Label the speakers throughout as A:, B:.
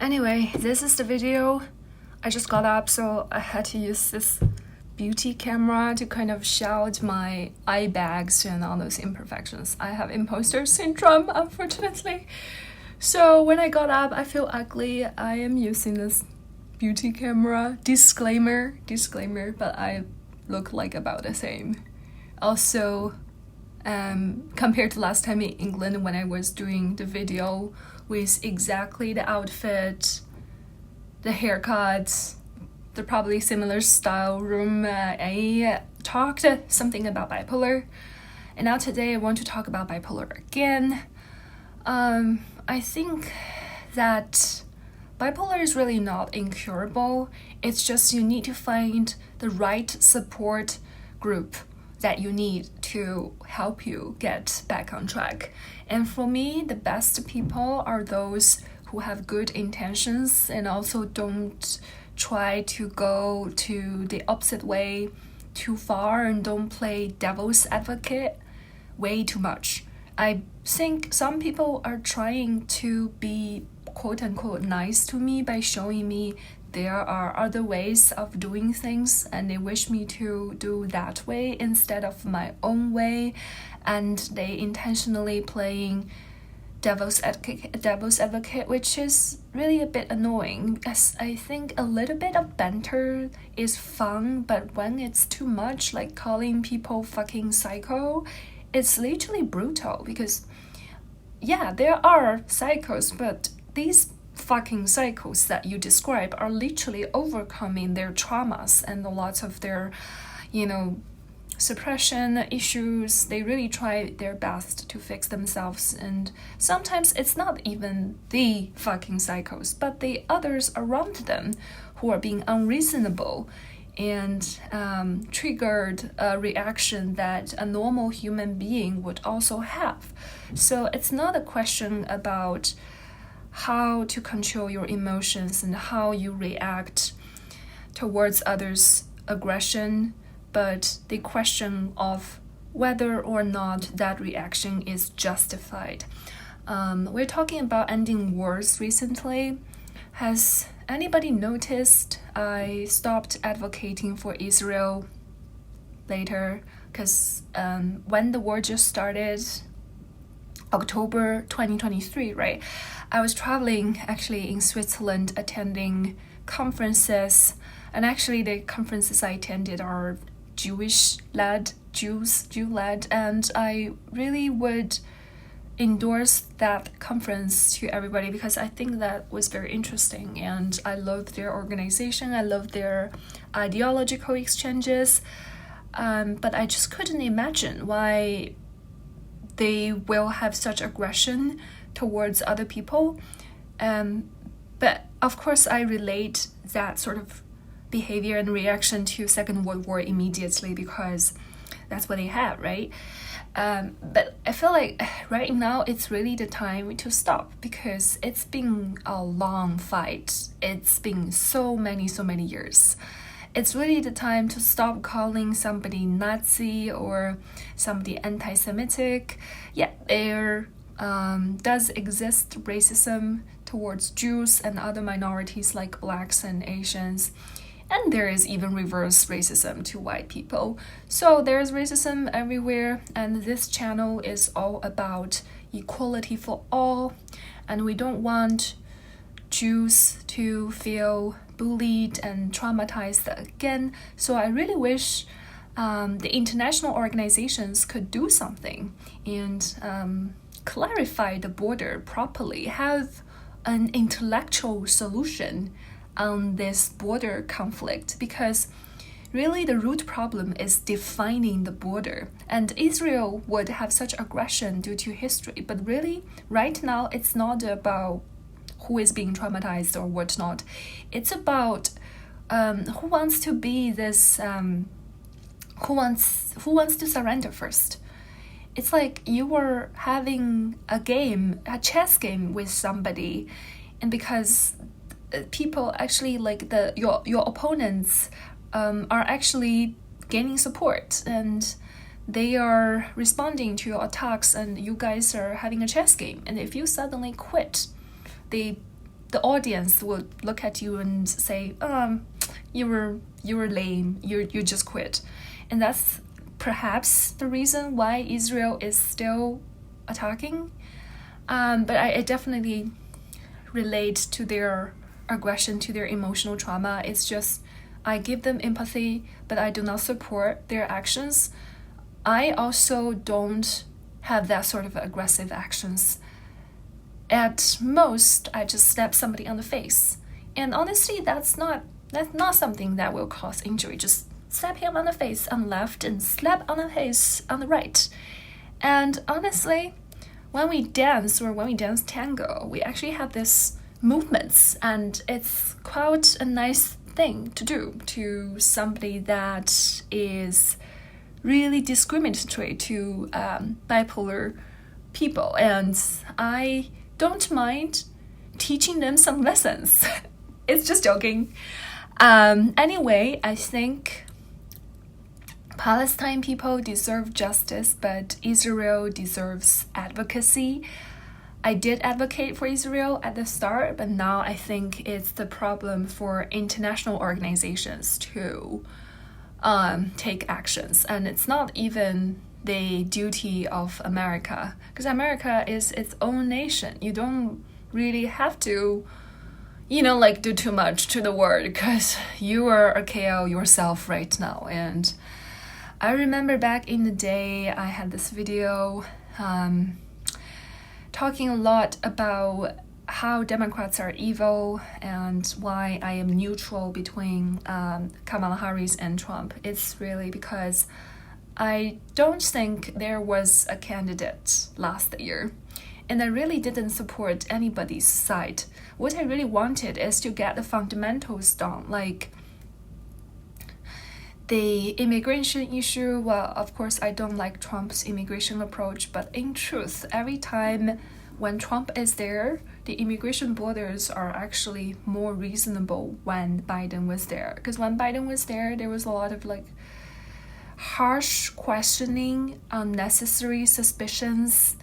A: Anyway, this is the video. I just got up, so I had to use this beauty camera to kind of shout my eye bags and all those imperfections. I have imposter syndrome, unfortunately. So when I got up, I feel ugly. I am using this beauty camera. Disclaimer, but I look like about the same. Also, compared to last time in England when I was doing the video with exactly the outfit, the haircuts, the probably similar style room, I talked something about bipolar, and now today I want to talk about bipolar again. I think that bipolar is really not incurable. It's just you need to find the right support group that you need to help you get back on track. And for me, the best people are those who have good intentions and also don't try to go to the opposite way too far and don't play devil's advocate way too much. I think some people are trying to be quote-unquote nice to me by showing me there are other ways of doing things and they wish me to do that way instead of my own way, and they intentionally playing devil's advocate, which is really a bit annoying, as I think a little bit of banter is fun, but when it's too much, like calling people fucking psycho, it's literally brutal. Because yeah, there are psychos, but these fucking psychos that you describe are literally overcoming their traumas and a lot of their, suppression issues. They really try their best to fix themselves, and sometimes it's not even the fucking psychos, but the others around them who are being unreasonable and triggered a reaction that a normal human being would also have. So it's not a question about how to control your emotions and how you react towards others' aggression, but the question of whether or not that reaction is justified. We're talking about ending wars recently. Has anybody noticed I stopped advocating for Israel later? Because when the war just started, October 2023, right? I was traveling actually in Switzerland attending conferences, and actually the conferences I attended are Jew-led, and I really would endorse that conference to everybody because I think that was very interesting and I loved their organization, I loved their ideological exchanges, but I just couldn't imagine why they will have such aggression towards other people. But of course I relate that sort of behavior and reaction to Second World War immediately because that's what they had, right? But I feel like right now it's really the time to stop because it's been a long fight. It's been so many years. It's really the time to stop calling somebody Nazi or somebody anti-Semitic. Yeah, there does exist racism towards Jews and other minorities like blacks and Asians. And there is even reverse racism to white people. So there's racism everywhere, and this channel is all about equality for all. And we don't want Jews to feel bullied and traumatized again. So I really wish the international organizations could do something and clarify the border properly, have an intellectual solution on this border conflict, because really the root problem is defining the border. And Israel would have such aggression due to history, but really right now it's not about who is being traumatized or whatnot. It's about who wants to be this, who wants to surrender first. It's like you were having a chess game with somebody, and because people actually like your opponents are actually gaining support and they are responding to your attacks, and you guys are having a chess game, and if you suddenly quit, the the audience will look at you and say, you were lame, you just quit. And that's perhaps the reason why Israel is still attacking. But I definitely relate to their aggression, to their emotional trauma. It's just, I give them empathy, but I do not support their actions. I also don't have that sort of aggressive actions. At most, I just slap somebody on the face. And honestly, that's not something that will cause injury. Just slap him on the face on the left and slap on the face on the right. And honestly, when we dance tango, we actually have this movements, and it's quite a nice thing to do to somebody that is really discriminatory to bipolar people. And I don't mind teaching them some lessons. It's just joking. Anyway, I think Palestine people deserve justice, but Israel deserves advocacy. I did advocate for Israel at the start, but now I think it's the problem for international organizations to take actions. And it's not even the duty of America, because America is its own nation. You don't really have to, do too much to the world, because you are a KO yourself right now. And I remember back in the day, I had this video talking a lot about how Democrats are evil and why I am neutral between Kamala Harris and Trump. It's really because I don't think there was a candidate last year, and I really didn't support anybody's side. What I really wanted is to get the fundamentals down, like the immigration issue. Well, of course, I don't like Trump's immigration approach, but in truth, every time when Trump is there, the immigration borders are actually more reasonable when Biden was there. Because when Biden was there, there was a lot of harsh questioning, unnecessary suspicions.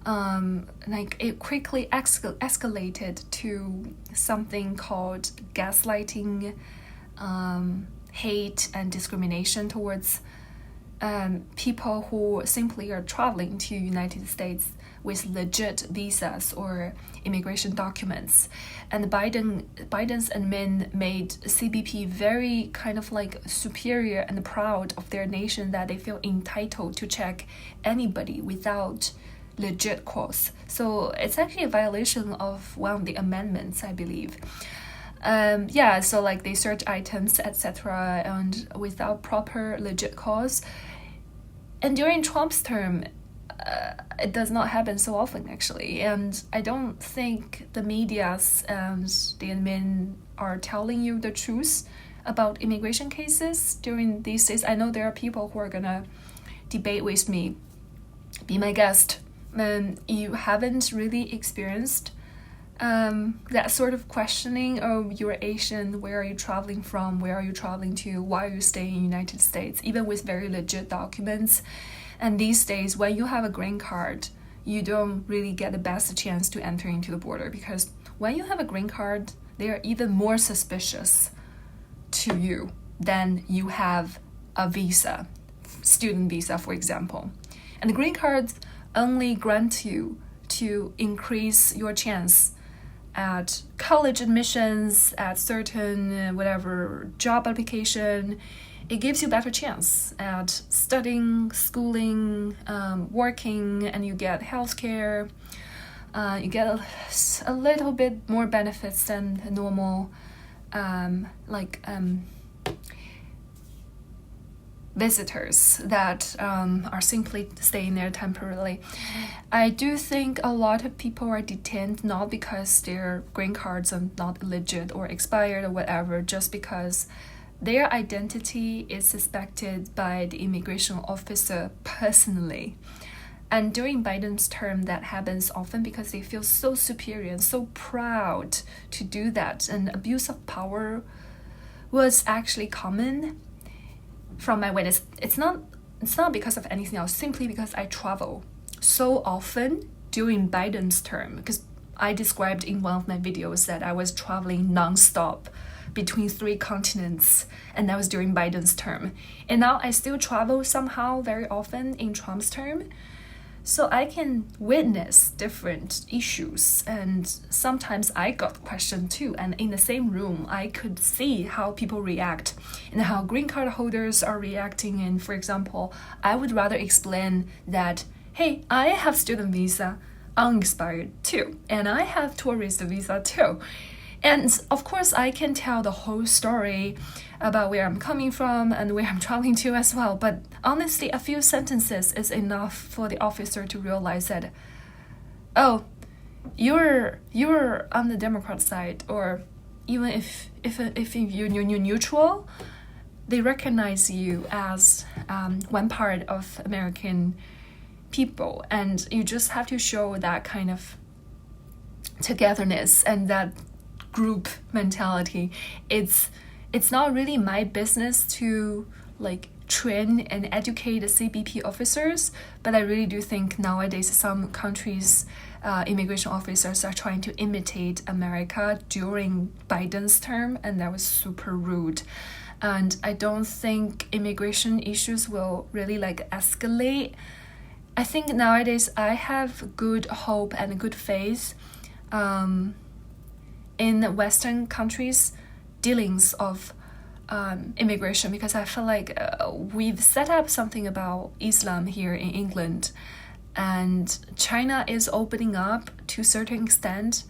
A: It quickly escalated to something called gaslighting, hate and discrimination towards people who simply are traveling to United States with legit visas or immigration documents. And Biden's admin made CBP very kind of superior and proud of their nation, that they feel entitled to check anybody without legit cause. So it's actually a violation of one of the amendments, I believe. So they search items, etc., and without proper legit cause. And during Trump's term, it does not happen so often, actually. And I don't think the medias and the admin are telling you the truth about immigration cases during these days. I know there are people who are gonna debate with me, be my guest. You haven't really experienced that sort of questioning. Oh, you're Asian, where are you traveling from, where are you traveling to, why are you staying in the United States, even with very legit documents. And these days, when you have a green card, you don't really get the best chance to enter into the border, because when you have a green card, they are even more suspicious to you than you have a visa, student visa, for example. And the green cards only grant you to increase your chance at college admissions, at certain job application. It gives you a better chance at studying, schooling, working, and you get healthcare. You get a little bit more benefits than normal, visitors that are simply staying there temporarily. I do think a lot of people are detained not because their green cards are not legit or expired or whatever, just because their identity is suspected by the immigration officer personally. And during Biden's term, that happens often because they feel so superior and so proud to do that. And abuse of power was actually common from my witness. It's not because of anything else, simply because I travel so often during Biden's term, because I described in one of my videos that I was traveling non-stop between 3 continents, and that was during Biden's term. And now I still travel somehow very often in Trump's term. So I can witness different issues, and sometimes I got questioned too. And in the same room, I could see how people react and how green card holders are reacting. And for example, I would rather explain that, hey, I have student visa unexpired too, and I have tourist visa too. And of course, I can tell the whole story about where I'm coming from and where I'm traveling to as well. But honestly, a few sentences is enough for the officer to realize that, oh, you're on the Democrat side, or even if you're neutral, they recognize you as one part of American people, and you just have to show that kind of togetherness and that group mentality. It's not really my business to like train and educate the CBP officers, but I really do think nowadays some countries' immigration officers are trying to imitate America during Biden's term, and that was super rude. And I don't think immigration issues will really like escalate. I think nowadays I have good hope and good faith in Western countries' dealings of immigration, because I feel like we've set up something about Islam here in England, and China is opening up to a certain extent,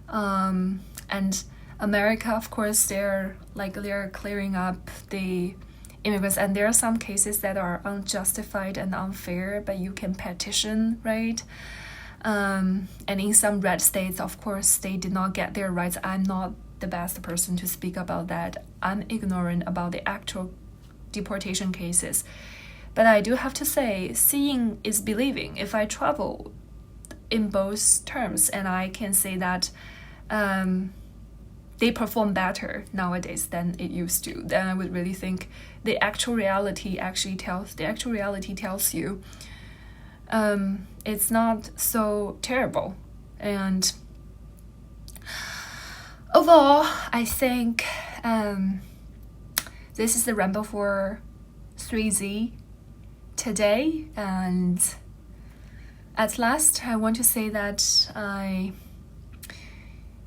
A: and America, of course, they're clearing up the immigrants, and there are some cases that are unjustified and unfair, but you can petition, right? And in some red states, of course, they did not get their rights. I'm not the best person to speak about that. I'm ignorant about the actual deportation cases. But I do have to say, seeing is believing. If I travel in both terms, and I can say that they perform better nowadays than it used to, then I would really think the actual reality tells you it's not so terrible. And overall, I think this is the Ramble for 3Z today. And at last, I want to say that I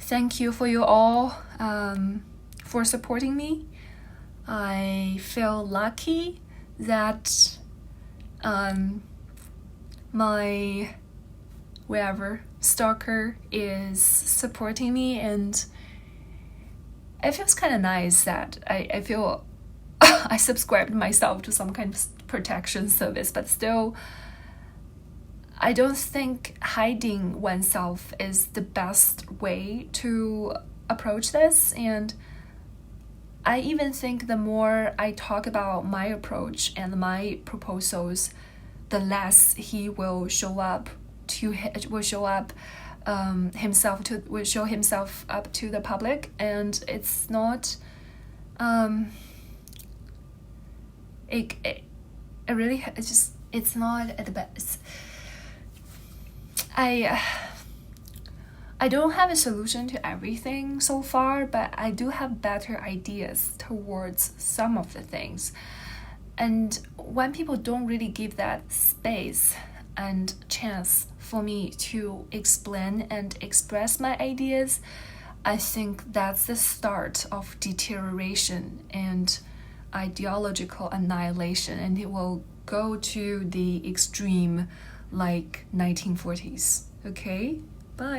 A: thank you for you all for supporting me. I feel lucky that my stalker is supporting me, and it feels kind of nice that I feel I subscribed myself to some kind of protection service, but still I don't think hiding oneself is the best way to approach this. And I even think the more I talk about my approach and my proposals, the less he will show himself up to the public. And it's not it's not at the best. I don't have a solution to everything so far, but I do have better ideas towards some of the things. And when people don't really give that space and chance for me to explain and express my ideas, I think that's the start of deterioration and ideological annihilation, and it will go to the extreme like 1940s. Okay, bye.